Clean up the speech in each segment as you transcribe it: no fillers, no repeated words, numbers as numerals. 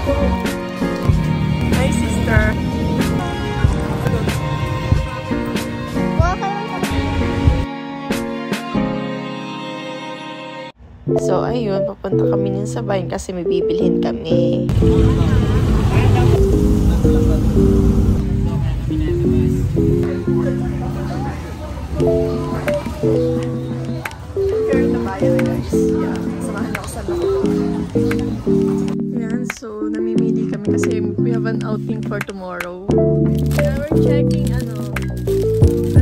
Hi, sister. So, ayun, papunta kami nun sa bayan kasi may bibilhin kami. Here in the bayan, guys. Yeah, samahan ako sa loob. Yan, so, namimili kami kasi we have an outing for tomorrow. Yeah, we're checking, ano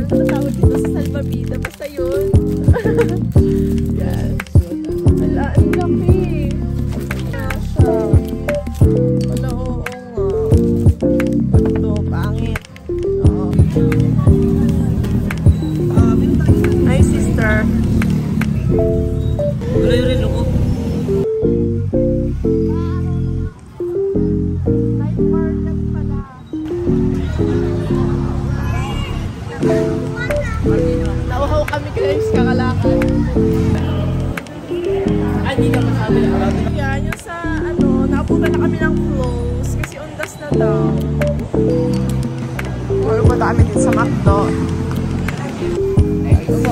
tawag dito sa Salvavida? Basta yun. Yes. Wala, ang laki. Kaya siya. Wala, oo nga. Ito, pangit. Oo. Hi, sister. Wala yung relo ko. Nauhaw kami guys, kakalakad. Ay, di ka masabi na. Yan, yung sa ano, naabutan na kami ng close kasi undas na daw. Pumunta kami din sa McDo.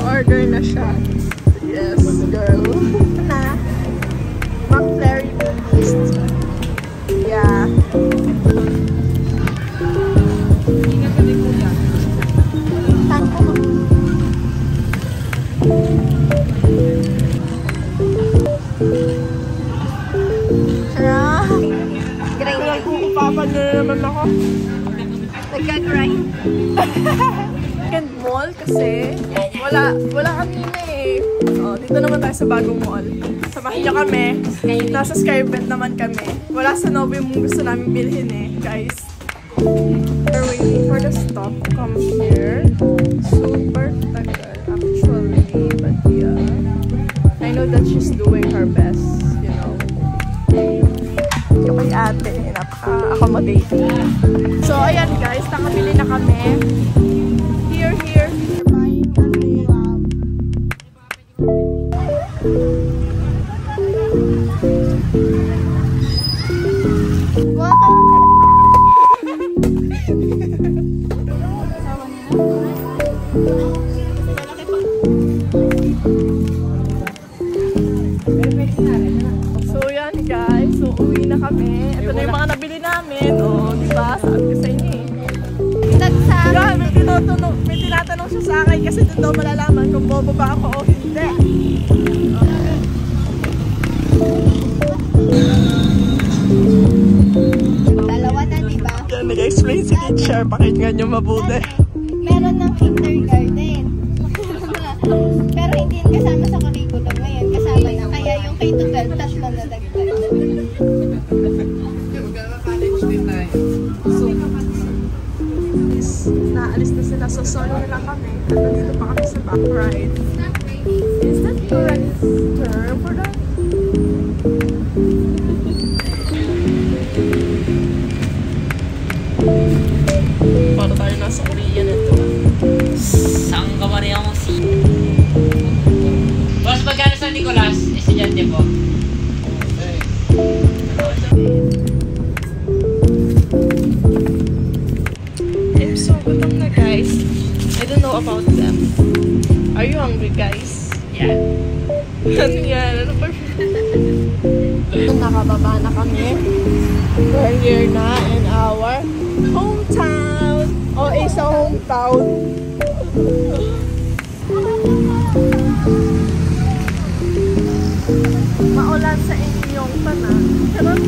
Order na siya. Yes, girl. Na. McFlurry Beast. Yeah. Pinagkukupapan na naman ako. Nagka-grind. Second mall kasi wala kami na eh. Oh, dito naman tayo sa bagong mall. Samahin niyo kami. Nasa Skybet naman kami. Wala sa Nobe yung gusto namin bilhin eh, guys. We're waiting for the stop to come here. Super tagal actually, but yeah. I know that she's doing her best, you know. Yung kay ate, napaka-accommodating. So ayan guys, nakabili na kami. Here. So yan guys, so uwi na kami. Ito na yung mga nabili namin. O, diba? Sabi ko sa inyo eh. Yeah, may tinatanong siya sa akin kasi doon daw malalaman kung bobo ba ako o hindi. Dalawa na, diba? Yan, nag-explain si teacher. Pakinggan nyo mabuti. Meron ng kindergarten. Pero hindi yun kasama sa curriculum ngayon. Kasama na. Kaya yung K-12, tatlo na dagdag. Naalis na sila. So, solo na lang kami. At nandito pa kami sa back ride. Is that correct term for that? Para tayo nasa Korea na ito. Saan ka mari akong si? Boss, magkano sa Nicolas? Estudyante po. I'm so gutom na guys. I don't know about them. Are you hungry guys? Yeah. Ano yan? Ano ba? Nakababa na kami. We're here na in our hometown. O, sa hometown. Maulan sa inyong tanan. Charot.